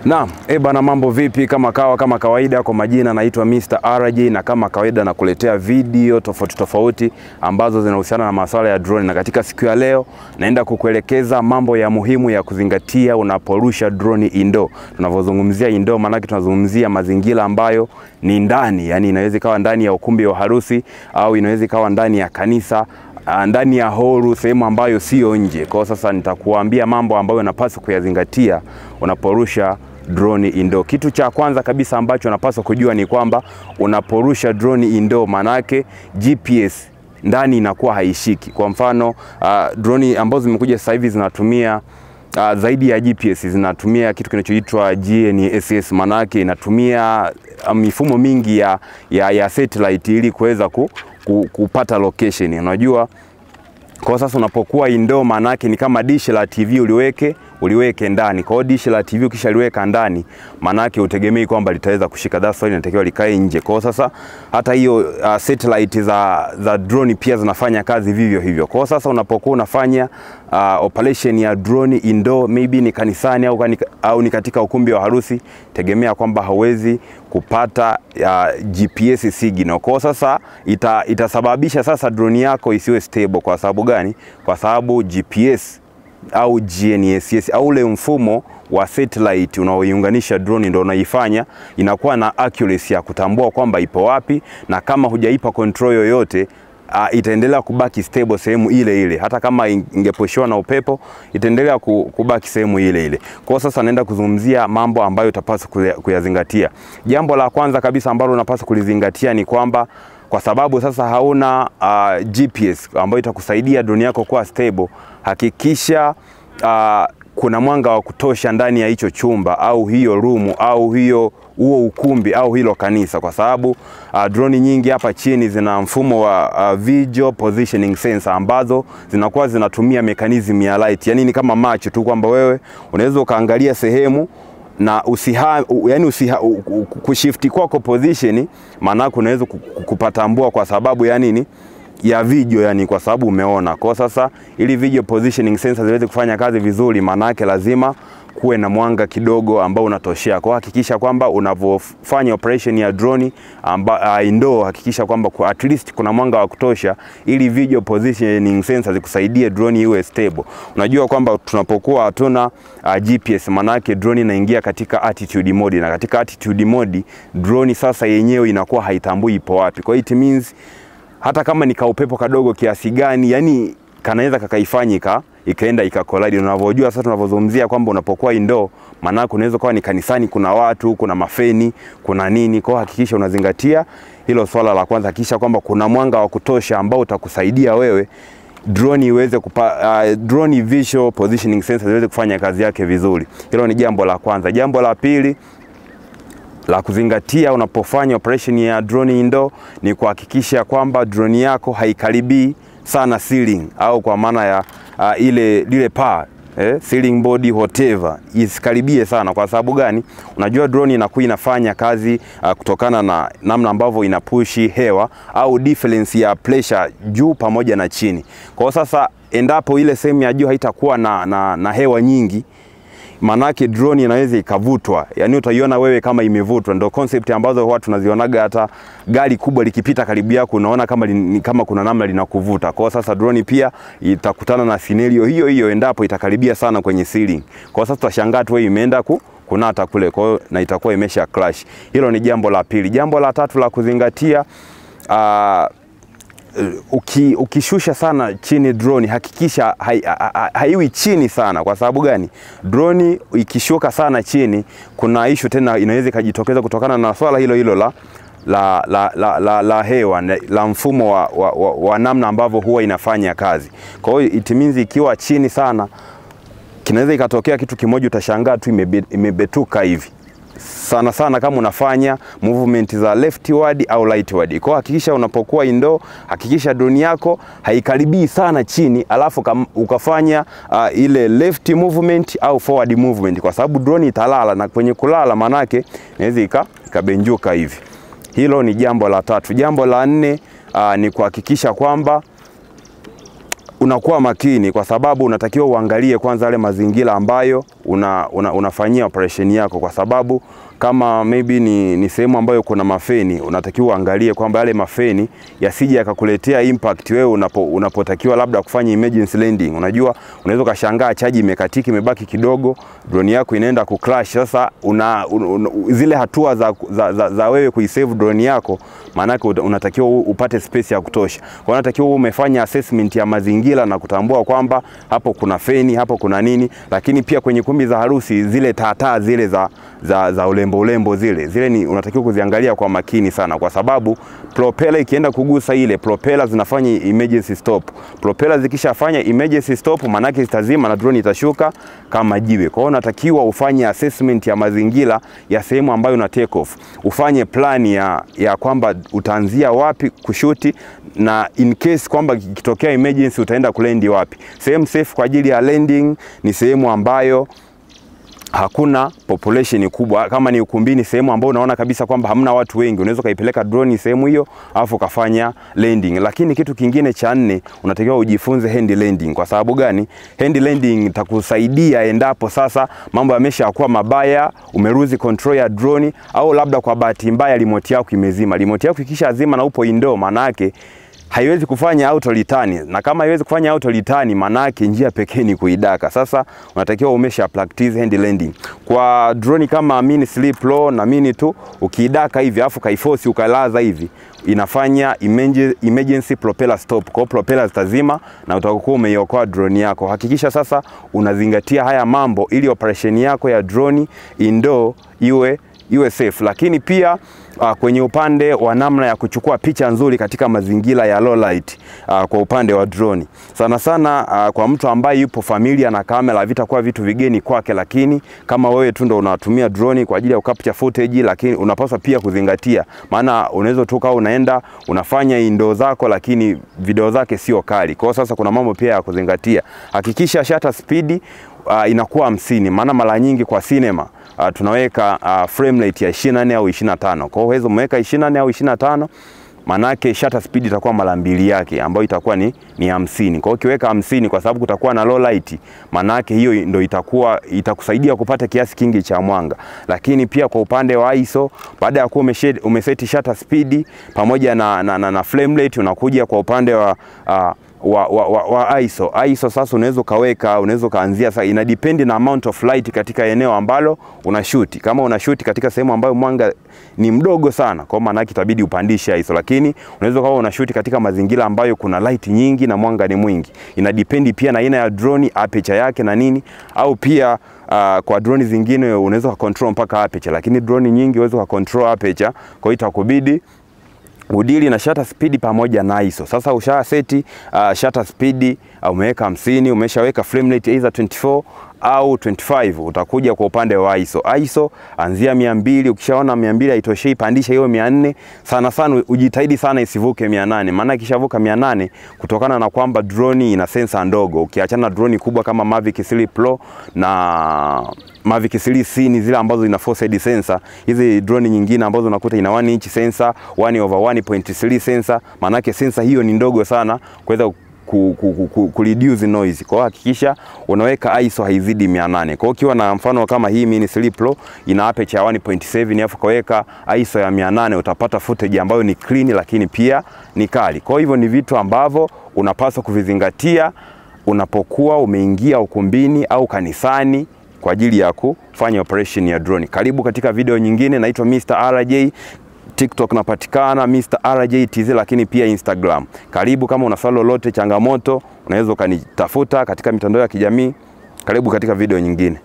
Naam, bana mambo vipi? Kama kawaida kwa majina naitwa Mr. RJ, na kama kawaida nakuletea video tofauti ambazo zinahusiana na masuala ya drone, na katika siku ya leo naenda kukuelekeza mambo ya muhimu ya kuzingatia unaporusha drone indoor. Tunavozungumzia indoor maana tunazungumzia mazingira ambayo ni ndani, yani inaweza ikawa ndani ya ukumbi wa harusi au inaweza ikawa ndani ya kanisa, ndani ya holu, sehemu ambayo sio nje. Kwa sasa nitakuambia mambo ambayo unapaswa kuyazingatia unaporusha drone indoor. Kitu cha kwanza kabisa ambacho unapaswa kujua ni kwamba unaporusha drone indoor manake GPS ndani inakuwa haishiki. Kwa mfano drone ambazo zimekuja sasa hivi zinatumia zaidi ya GPS, zinatumia kitu kinachoitwa GNSS, manake inatumia mifumo mingi ya satellite ili kuweza kupata location. Unajua kwa sasa unapokuwa indoor manake ni kama dish la TV uliweke ndani. Kwa hiyo dish la TV ukishaliweka ndani manake utegemei kwamba litaweza kushika, that's why inatakiwa likae nje. Kwa sasa hata hiyo satellite za drone pia zinafanya kazi vivyo hivyo. Kwa sasa unapokuwa unafanya operation ya drone indoor, maybe ni kanisani au ni katika ukumbi wa harusi, tegemea kwamba hauwezi kupata GPS signal. Kwa sasa itasababisha sasa drone yako isiwe stable. Kwa sababu gani? Kwa sababu GPS au GNSS au ule mfumo wa satellite unaoiunganisha drone ndio unaifanya inakuwa na accuracy ya kutambua kwamba ipo wapi, na kama hujaipa control yoyote itaendelea kubaki stable sehemu ile ile. Hata kama ingeposhwa na upepo itaendelea kubaki sehemu ile ile. Kwa sasa naenda kuzungumzia mambo ambayo utapaswa kuyazingatia. Jambo la kwanza kabisa ambalo unapaswa kulizingatia ni kwamba kwa sababu sasa hauna GPS ambayo itakusaidia drone yako kuwa stable, hakikisha kuna mwanga wa kutosha ndani ya hicho chumba au hiyo room au huo ukumbi au hilo kanisa. Kwa sababu drone nyingi hapa chini zina mfumo wa visual positioning sensor ambazo zinakuwa zinatumia mechanism ya light. Yani ni kama macho tu, kwamba wewe unaweza ukaangalia sehemu na kushifti kwako position, maana unaweza kupatambua kwa sababu ya nini? Ya video, yani kwa sababu umeona. Kwa sasa ili video positioning sensor ziweze kufanya kazi vizuri, maana yake lazima kuwe na mwanga kidogo ambao unatoshea. Kwa hakikisha kwamba unavofanya operation ya drone indoor, hakikisha kwamba at least kuna mwanga wa kutosha ili video positioning sensor zikusaidie drone iwe stable. Unajua kwamba tunapokuwa hatuna GPS, maana yake drone inaingia katika attitude mode, na katika attitude mode drone sasa yenyewe inakuwa haitambui ipo wapi. Kwa hiyo it means hata kama ni kaupepo kadogo kiasi gani, yani kanaweza kakaifanyika ikaenda ikakolide. Unavyojua sasa tunavozungumzia kwamba unapokuwa indoor, maana unaweza kuwa ni kanisani, kuna watu, kuna mafeni, kuna nini. Kwa hakikisha unazingatia hilo swala la kwanza. Hakikisha kwamba kuna mwanga wa kutosha ambao utakusaidia wewe drone iweze drone visual positioning sensor iweze kufanya kazi yake vizuri. Hilo ni jambo la kwanza. Jambo la pili la kuzingatia unapofanya operation ya drone indoor ni kuhakikisha kwamba drone yako haikaribii sana ceiling, au kwa maana ya lile paa, ceiling board whatever, isikaribie sana. Kwa sababu gani? Unajua drone inakuwa inafanya kazi kutokana na namna ambavyo inapushi hewa au difference ya pressure juu pamoja na chini. Kwa sasa endapo ile sehemu ya juu haitakuwa na hewa nyingi, manake drone inaweza ikavutwa, yani utaiona wewe kama imevutwa. Ndio concept ambazo watu tunazionaga, hata gari kubwa likipita karibu yako unaona kama kuna namna linakuvuta. Kwa sasa drone pia itakutana na scenario hiyo endapo itakaribia sana kwenye ceiling. Kwa sasa tutashangaa tu imeenda kunata kule, kwa hiyo na itakuwa imesha crash. Hilo ni jambo la pili. Jambo la tatu la kuzingatia, ukishusha sana chini drone, hakikisha haiwi chini sana. Kwa sababu gani? Drone ikishuka sana chini, kuna issue tena inaweza kujitokeza kutokana na swala hilo la hewa, la mfumo wa namna ambavyo huwa inafanya kazi. Kwa hiyo it means ikiwa chini sana, kinaweza ikatokea kitu kimoja, utashangaa tu imebetuka hivi. Sana kama unafanya movement za leftward au rightward. Kwa hakikisha unapokuwa indoor, hakikisha drone yako haikaribii sana chini, alafu ukafanya ile left movement au forward movement, kwa sababu drone italala, na kwenye kulala manake inaweza ikabenjuka hivi. Hilo ni jambo la tatu. Jambo la nne ni kuhakikisha kwamba unakuwa makini, kwa sababu unatakiwa uangalie kwanza yale mazingira ambayo unafanyia operation yako, kwa sababu kama maybe ni sehemu ambayo kuna mafeni, unatakiwa uangalie kwamba yale mafeni yasije yakakuletea impact wewe unapotakiwa labda kufanya emergency landing. Unajua unaweza kashangaa chaji imekatika, imebaki kidogo, drone yako inaenda kucrash. Sasa zile hatua za wewe kuisave drone yako, maana yake unatakiwa upate space ya kutosha. Kwa unatakiwa umefanya assessment ya mazingira na kutambua kwamba hapo kuna feni, hapo kuna nini. Lakini pia kwenye kumbi za harusi, zile taa zile za ulembo zile ni unatakiwa kuziangalia kwa makini sana, kwa sababu propeller ikienda kugusa ile propeller zinafanya emergency stop. Propeller zikishafanya emergency stop, maana yake zitazima na drone itashuka kama jiwe. Kwa hiyo unatakiwa ufanye assessment ya mazingira ya sehemu ambayo una take off. Ufanye plan ya kwamba utaanzia wapi kushuti, na in case kwamba kitokea emergency utaenda kulendi wapi. Sehemu safe kwa ajili ya landing ni sehemu ambayo hakuna population kubwa. Kama ni ukumbini, sehemu ambayo unaona kabisa kwamba hamna watu wengi, unaweza kaipeleka drone sehemu hiyo alafu kafanya landing. Lakini kitu kingine cha 4, unatakiwa ujifunze hand landing. Kwa sababu gani? Hand landing itakusaidia endapo sasa mambo yameshakuwa mabaya, umeruzi control ya drone, au labda kwa bahati mbaya remote yako imezima. Remote yako ikishazima na upo indoor, maana yake haiwezi kufanya auto return, na kama haiwezi kufanya auto return, maana yake njia pekee ni kuidaka. Sasa unatakiwa umesha practice hand landing. Kwa drone kama Mini 3 Pro na Mini 2, ukiidaka hivi afu kaiforce ukalaza hivi, inafanya emergency propeller stop. Kwa propeller zitazima na utakuwa umeiokoa drone yako. Hakikisha sasa unazingatia haya mambo ili operation yako ya drone indoor iwe safe. Lakini pia kwenye upande wa namna ya kuchukua picha nzuri katika mazingira ya low light, kwa upande wa drone sana kwa mtu ambaye yupo familia na kamera, vitakuwa vitu vigeni kwake. Lakini kama wewe tu ndo unatumia drone kwa ajili ya capture footage, lakini unapaswa pia kuzingatia, maana unaweza tu kama unaenda unafanya indoor zako lakini video zake sio kali. Kwa sasa kuna mambo pia ya kuzingatia. Hakikisha shutter speed inakuwa 50, maana mara nyingi kwa cinema tunaweka frame rate ya 24 au 25. Kwa hiyo umeweka 24 au 25, manake shutter speed itakuwa mara 2 yake, ambayo itakuwa ni 50. Kwa hiyo ukiweka 50, kwa sababu kutakuwa na low light, manake hiyo ndio itakusaidia kupata kiasi kingi cha mwanga. Lakini pia kwa upande wa ISO, baada ya kuwa umeseti shutter speed pamoja na frame rate, unakuja kwa upande wa ISO sasa unaweza kaanzia. Sasa ina depend na amount of light katika eneo ambalo unashuti. Kama unashuti katika sehemu ambayo mwanga ni mdogo sana, kwa maana itabidi upandishe ISO. Lakini unaweza kama unashuti katika mazingira ambayo kuna light nyingi na mwanga ni mwingi, ina depend pia na aina ya drone, aperture yake na nini. Au pia kwa drone zingine unaweza control mpaka aperture, lakini drone nyingi unaweza control aperture. Kwa hiyo itakubidi udili na shutter speed pamoja na ISO. Sasa usha seti shutter speed, umeweka 50, umeshaweka frame rate either 24 au 25, utakuja kwa upande wa ISO anzia 200. Ukishaona 200 haitoshei, pandisha hiyo 400. Sana ujitahidi sana isivuke 800, maana ikishavuka 800, kutokana na kwamba drone ina sensor ndogo, ukiachana na drone kubwa kama Mavic 3 Pro na Mavic 3C ni zile ambazo ina 4-side sensor. Hizi drone nyingine ambazo unakuta ina 1 inch sensor, 1/1.3 sensor, maana yake sensor hiyo ni ndogo sana kuweza reduce noise. Kwa hakikisha unaweka ISO haizidi 800. Kwa ukiwa na mfano kama hii Mini 3 Pro ina aperture 1.7, afu kaweka ISO ya 800, utapata footage ambayo ni clean lakini pia ni kali. Kwa hivyo ni vitu ambavyo unapaswa kuvizingatia unapokuwa umeingia ukumbini au kanisani kwa ajili ya kufanya operation ya drone. Karibu katika video nyingine. Naitwa Mr. RJ. TikTok napatikana Mr. RJTZ, lakini pia Instagram. Karibu. Kama una swali lolote, changamoto, unaweza ukanitafuta katika mitandao ya kijamii. Karibu katika video nyingine.